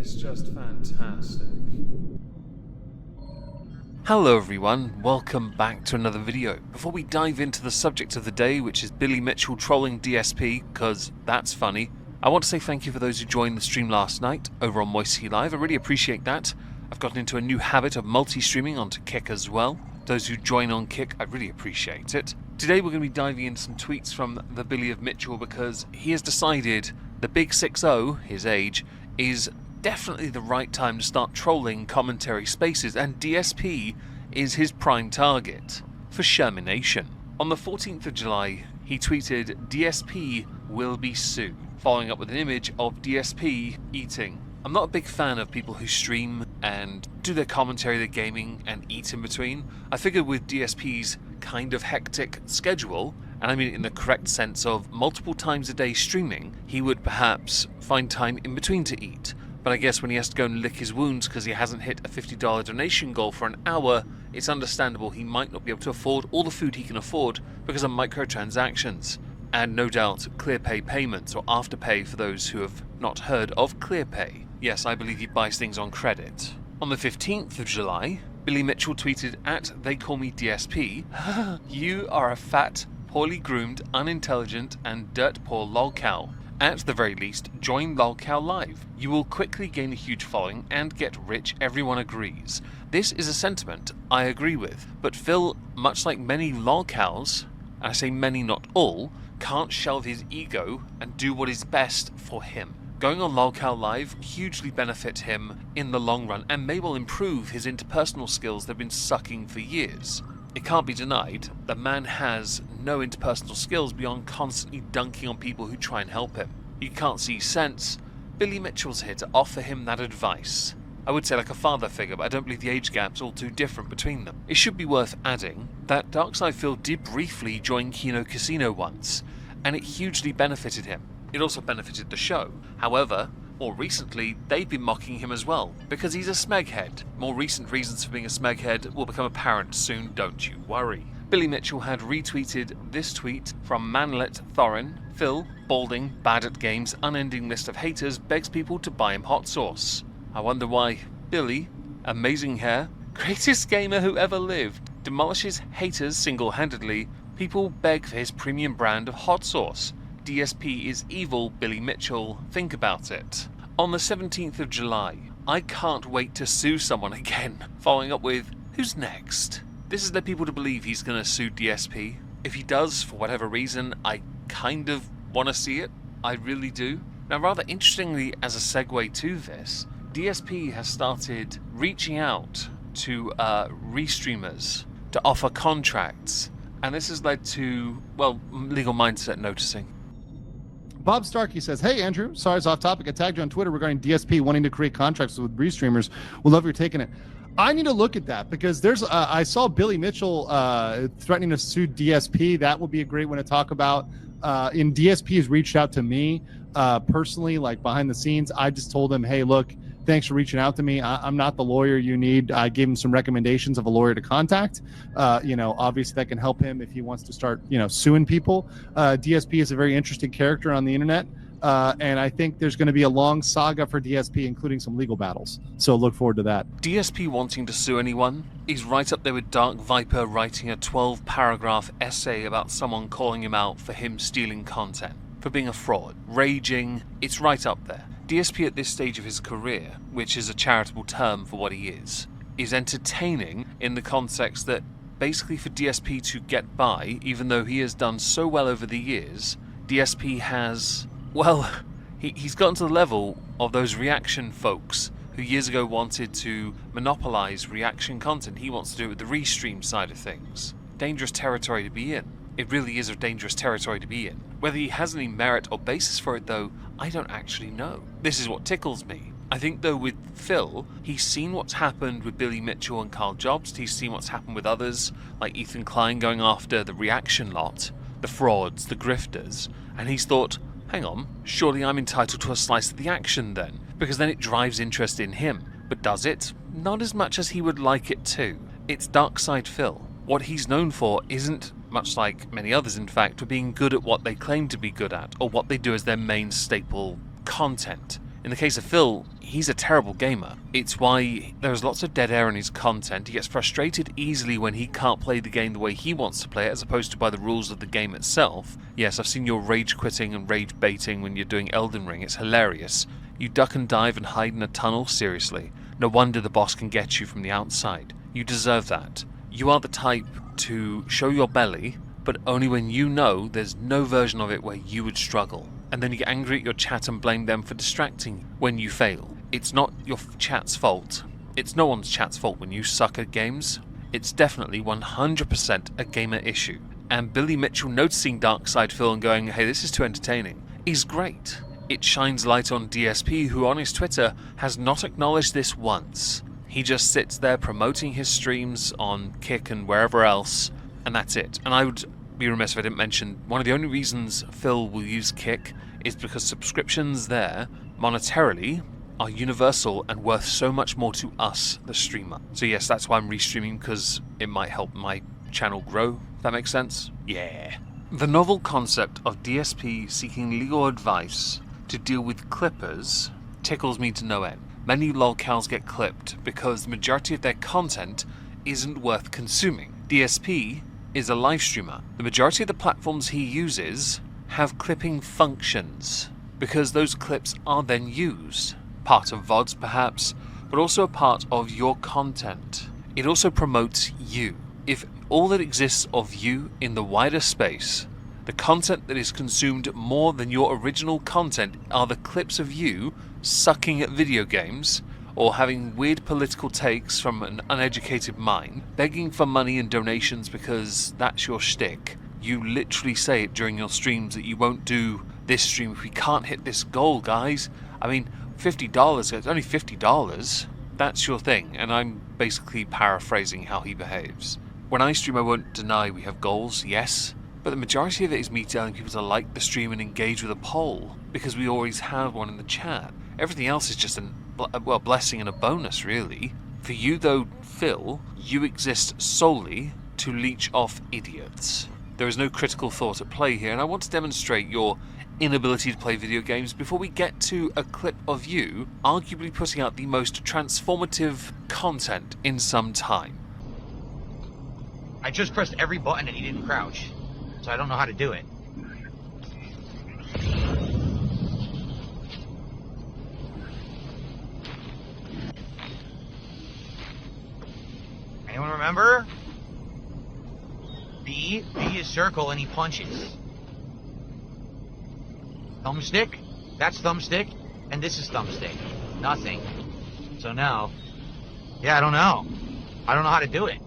is just fantastic. Hello everyone, welcome back to another video. Before we dive into the subject of the day, which is Billy Mitchell trolling DSP, because that's funny, I want to say thank you for those who joined the stream last night over on Moistonian Live. I really appreciate that. I've gotten into a new habit of multi-streaming onto Kick as well. Those who join on Kick, I really appreciate it. Today we're going to be diving into some tweets from the Billy of Mitchell because he has decided the big 6-0, his age, is definitely the right time to start trolling commentary spaces, and DSP is his prime target for Shermination. On the 14th of July, he tweeted, "DSP will be sued," following up with an image of DSP eating. I'm not a big fan of people who stream and do their commentary, their gaming, and eat in between. I figured with DSP's kind of hectic schedule, and I mean it in the correct sense of multiple times a day streaming, he would perhaps find time in between to eat. But I guess when he has to go and lick his wounds because he hasn't hit a $50 donation goal for an hour, it's understandable he might not be able to afford all the food he can afford because of microtransactions. And no doubt ClearPay payments, or Afterpay for those who have not heard of ClearPay. Yes, I believe he buys things on credit. On the 15th of July, Billy Mitchell tweeted at "They call me DSP, you are a fat, poorly groomed, unintelligent and dirt poor lolcow. At the very least, join lolcow live. You will quickly gain a huge following and get rich, everyone agrees." This is a sentiment I agree with, but Phil, much like many lolcows, and I say many not all, can't shelve his ego and do what is best for him. Going on lolcow live hugely benefit him in the long run and may well improve his interpersonal skills they've been sucking for years. It can't be denied, the man has no interpersonal skills beyond constantly dunking on people who try and help him. He can't see sense. Billy Mitchell's here to offer him that advice. I would say like a father figure, but I don't believe the age gap's all too different between them. It should be worth adding that Darkside Phil did briefly join Kino Casino once, and it hugely benefited him. It also benefited the show. However, more recently, they've been mocking him as well, because he's a smeghead. More recent reasons for being a smeghead will become apparent soon, don't you worry. Billy Mitchell had retweeted this tweet from Manlet Thorin. "Phil, balding, bad at games, unending list of haters, begs people to buy him hot sauce. I wonder why. Billy, amazing hair, greatest gamer who ever lived, demolishes haters single-handedly. People beg for his premium brand of hot sauce. DSP is evil, Billy Mitchell. Think about it." On the 17th of July, "I can't wait to sue someone again," following up with, "Who's next?" This has led people to believe he's going to sue DSP. If he does, for whatever reason, I kind of want to see it. I really do. Now, rather interestingly, as a segue to this, DSP has started reaching out to restreamers to offer contracts, and this has led to, well, Legal Mindset noticing. Bob Starkey says, "Hey Andrew, sorry it's off topic. I tagged you on Twitter regarding DSP wanting to create contracts with restreamers. Would love your take on it." I need to look at that because there's I saw Billy Mitchell threatening to sue DSP. That would be a great one to talk about. And DSP has reached out to me personally, like behind the scenes. I just told him, "Hey, look, thanks for reaching out to me. I'm not the lawyer you need." I gave him some recommendations of a lawyer to contact. Obviously that can help him if he wants to start, suing people. DSP is a very interesting character on the internet. And I think there's going to be a long saga for DSP, including some legal battles. So look forward to that. DSP wanting to sue anyone is right up there with Dark Viper writing a 12-paragraph essay about someone calling him out for him stealing content, for being a fraud, raging. It's right up there. DSP at this stage of his career, which is a charitable term for what he is entertaining in the context that basically for DSP to get by, even though he has done so well over the years, DSP has, well, he's gotten to the level of those reaction folks who years ago wanted to monopolize reaction content. He wants to do it with the restream side of things. Dangerous territory to be in. It really is a dangerous territory to be in. Whether he has any merit or basis for it, though, I don't actually know. This is what tickles me. I think, though, with Phil, he's seen what's happened with Billy Mitchell and Carl Jobst. He's seen what's happened with others, like Ethan Klein going after the reaction lot, the frauds, the grifters, and he's thought, hang on, surely I'm entitled to a slice of the action then, because then it drives interest in him. But does it? Not as much as he would like it to. It's Darkside Phil. What he's known for isn't, much like many others in fact, for being good at what they claim to be good at, or what they do as their main staple content. In the case of Phil, he's a terrible gamer. It's why there's lots of dead air in his content. He gets frustrated easily when he can't play the game the way he wants to play it, as opposed to by the rules of the game itself. Yes, I've seen your rage quitting and rage baiting when you're doing Elden Ring. It's hilarious. You duck and dive and hide in a tunnel? Seriously. No wonder the boss can get you from the outside. You deserve that. You are the type to show your belly, but only when you know there's no version of it where you would struggle. And then you get angry at your chat and blame them for distracting you when you fail. It's not your chat's fault. It's no one's chat's fault when you suck at games. It's definitely 100% a gamer issue. And Billy Mitchell noticing Darkside Phil and going, hey, this is too entertaining, is great. It shines light on DSP, who on his Twitter has not acknowledged this once. He just sits there promoting his streams on Kick and wherever else, and that's it. And I would be remiss if I didn't mention, one of the only reasons Phil will use Kick is because subscriptions there, monetarily, are universal and worth so much more to us, the streamer. So yes, that's why I'm restreaming, because it might help my channel grow, if that makes sense. Yeah. The novel concept of DSP seeking legal advice to deal with clippers tickles me to no end. Many lolcows get clipped because the majority of their content isn't worth consuming. DSP is a live streamer. The majority of the platforms he uses have clipping functions because those clips are then used. Part of VODs perhaps, but also a part of your content. It also promotes you. If all that exists of you in the wider space, the content that is consumed more than your original content are the clips of you sucking at video games, or having weird political takes from an uneducated mind, begging for money and donations because that's your shtick. You literally say it during your streams that you won't do this stream if we can't hit this goal, guys. I mean, $50, it's only $50. That's your thing, and I'm basically paraphrasing how he behaves. When I stream, I won't deny we have goals, yes, but the majority of it is me telling people to like the stream and engage with a poll, because we always have one in the chat. Everything else is just a blessing and a bonus, really. For you, though, Phil, you exist solely to leech off idiots. There is no critical thought at play here, and I want to demonstrate your inability to play video games before we get to a clip of you arguably putting out the most transformative content in some time. I just pressed every button and he didn't crouch, so I don't know how to do it. Anyone remember? B is circle and he punches. Thumbstick? That's thumbstick, and this is thumbstick. Nothing. So now, yeah, I don't know. I don't know how to do it.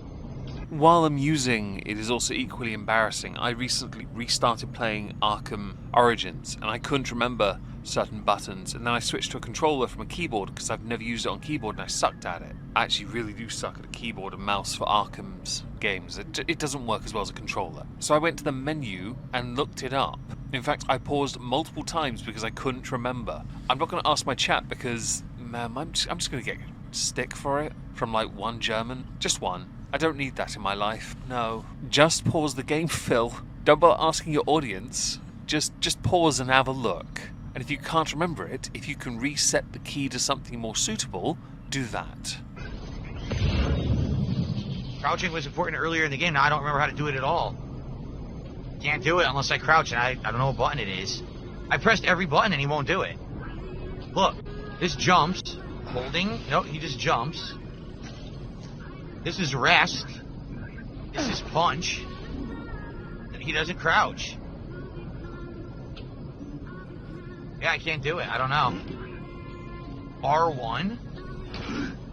While amusing, it is also equally embarrassing. I recently restarted playing Arkham Origins, and I couldn't remember certain buttons, and then I switched to a controller from a keyboard because I've never used it on keyboard and I sucked at it. I actually really do suck at a keyboard and mouse for Arkham's games. It doesn't work as well as a controller. So I went to the menu and looked it up. In fact, I paused multiple times because I couldn't remember. I'm not going to ask my chat because, man, I'm just going to get stick for it from like one German. Just one. I don't need that in my life. No. Just pause the game, Phil. Don't bother asking your audience. Just pause and have a look. And if you can't remember it, if you can reset the key to something more suitable, do that. Crouching was important earlier in the game. Now I don't remember how to do it at all. Can't do it unless I crouch, and I don't know what button it is. I pressed every button and he won't do it. Look, this jumps. Holding. No, he just jumps. This is rest. This is punch. And he doesn't crouch. Yeah, I can't do it. I don't know. R1?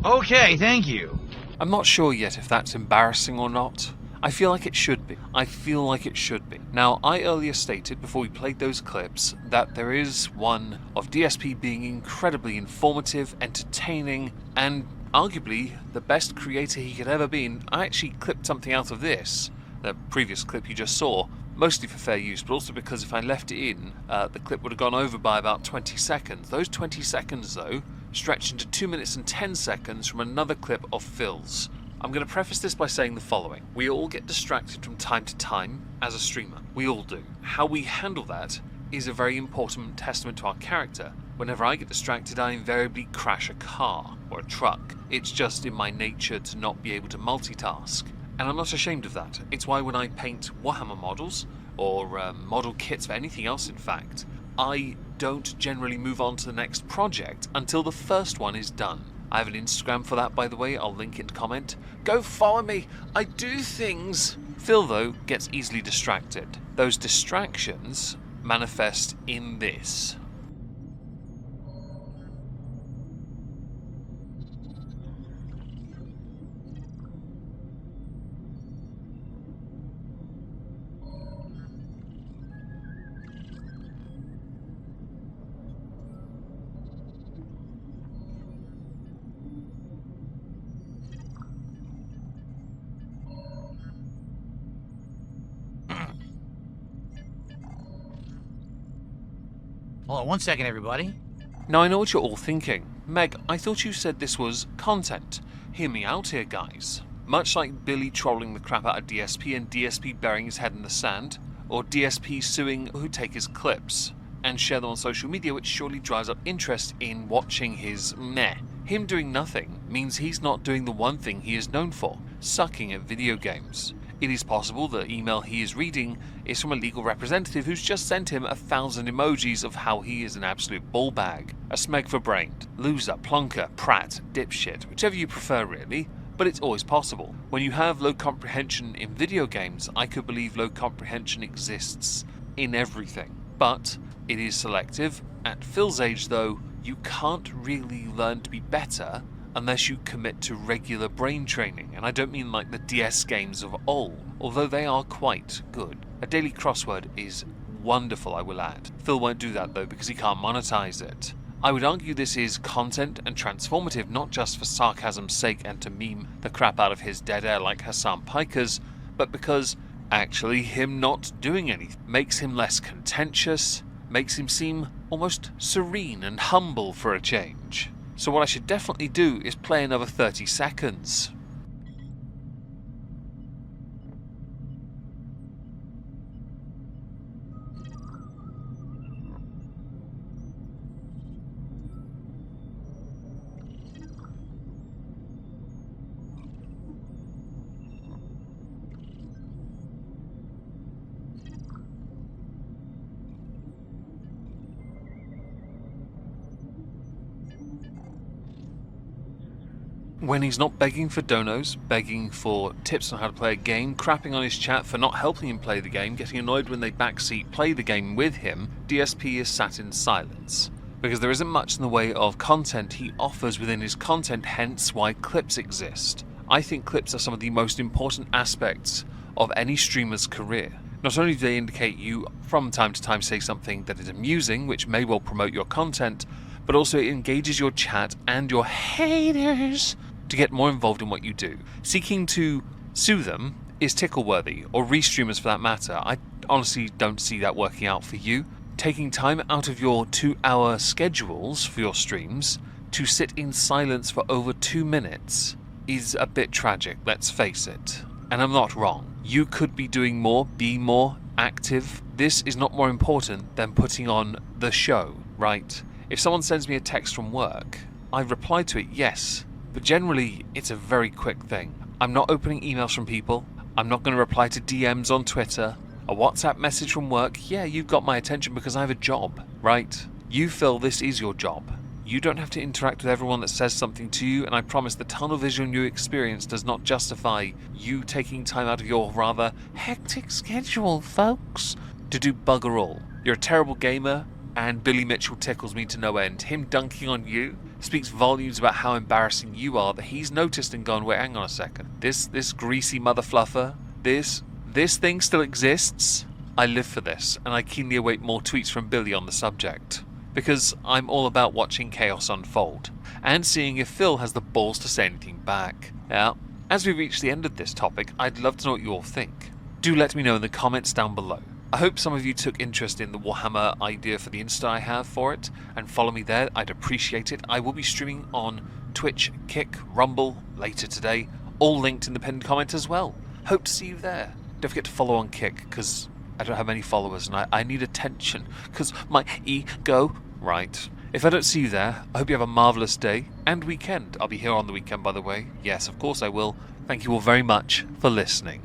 Okay, thank you. I'm not sure yet if that's embarrassing or not. I feel like it should be. Now, I earlier stated, before we played those clips, that there is one of DSP being incredibly informative, entertaining, and arguably the best creator he could ever be. And I actually clipped something out of this, the previous clip you just saw, mostly for fair use, but also because if I left it in, the clip would have gone over by about 20 seconds. Those 20 seconds, though, stretched into 2 minutes and 10 seconds from another clip of Phil's. I'm going to preface this by saying the following. We all get distracted from time to time as a streamer. We all do. How we handle that is a very important testament to our character. Whenever I get distracted, I invariably crash a car or a truck. It's just in my nature to not be able to multitask. And I'm not ashamed of that. It's why when I paint Warhammer models, or model kits for anything else in fact, I don't generally move on to the next project until the first one is done. I have an Instagram for that, by the way. I'll link it in comment. Go follow me. I do things. Phil, though, gets easily distracted. Those distractions manifest in this. Hold on 1 second, everybody. Now I know what you're all thinking. Meg, I thought you said this was content. Hear me out here, guys. Much like Billy trolling the crap out of DSP and DSP burying his head in the sand, or DSP suing who take his clips and share them on social media, which surely drives up interest in watching his meh. Him doing nothing means he's not doing the one thing he is known for, sucking at video games. It is possible the email he is reading is from a legal representative who's just sent him 1,000 emojis of how he is an absolute ballbag, a smeg for brained, loser, plonker, prat, dipshit, whichever you prefer really, but it's always possible. When you have low comprehension in video games, I could believe low comprehension exists in everything, but it is selective. At Phil's age though, you can't really learn to be better unless you commit to regular brain training, and I don't mean like the DS games of old, although they are quite good. A daily crossword is wonderful, I will add. Phil won't do that though because he can't monetize it. I would argue this is content and transformative, not just for sarcasm's sake and to meme the crap out of his dead air like Hassan Pikers, but because actually him not doing anything makes him less contentious, makes him seem almost serene and humble for a change. So what I should definitely do is play another 30 seconds. When he's not begging for donos, begging for tips on how to play a game, crapping on his chat for not helping him play the game, getting annoyed when they backseat play the game with him, DSP is sat in silence. Because there isn't much in the way of content he offers within his content, hence why clips exist. I think clips are some of the most important aspects of any streamer's career. Not only do they indicate you from time to time say something that is amusing, which may well promote your content, but also it engages your chat and your haters to get more involved in what you do. Seeking to sue them is tickle-worthy, or restreamers for that matter. I honestly don't see that working out for you. Taking time out of your 2-hour schedules for your streams to sit in silence for over 2 minutes is a bit tragic, let's face it. And I'm not wrong. You could be doing more, be more active. This is not more important than putting on the show, right? If someone sends me a text from work, I reply to it, yes. But generally, it's a very quick thing. I'm not opening emails from people. I'm not going to reply to DMs on Twitter. A WhatsApp message from work, yeah, you've got my attention because I have a job, right? You feel this is your job. You don't have to interact with everyone that says something to you, and I promise the tunnel vision you experience does not justify you taking time out of your rather hectic schedule, folks, to do bugger all. You're a terrible gamer, and Billy Mitchell tickles me to no end. Him dunking on you speaks volumes about how embarrassing you are that he's noticed and gone, wait, hang on a second. This greasy mother fluffer, this thing still exists? I live for this, and I keenly await more tweets from Billy on the subject. Because I'm all about watching chaos unfold, and seeing if Phil has the balls to say anything back. Now, as we reach the end of this topic, I'd love to know what you all think. Do let me know in the comments down below. I hope some of you took interest in the Warhammer idea for the Insta I have for it, and follow me there, I'd appreciate it. I will be streaming on Twitch, Kick, Rumble later today, all linked in the pinned comment as well. Hope to see you there. Don't forget to follow on Kick, because I don't have many followers and I need attention, because my ego... Right. If I don't see you there, I hope you have a marvellous day and weekend. I'll be here on the weekend, by the way. Yes, of course I will. Thank you all very much for listening.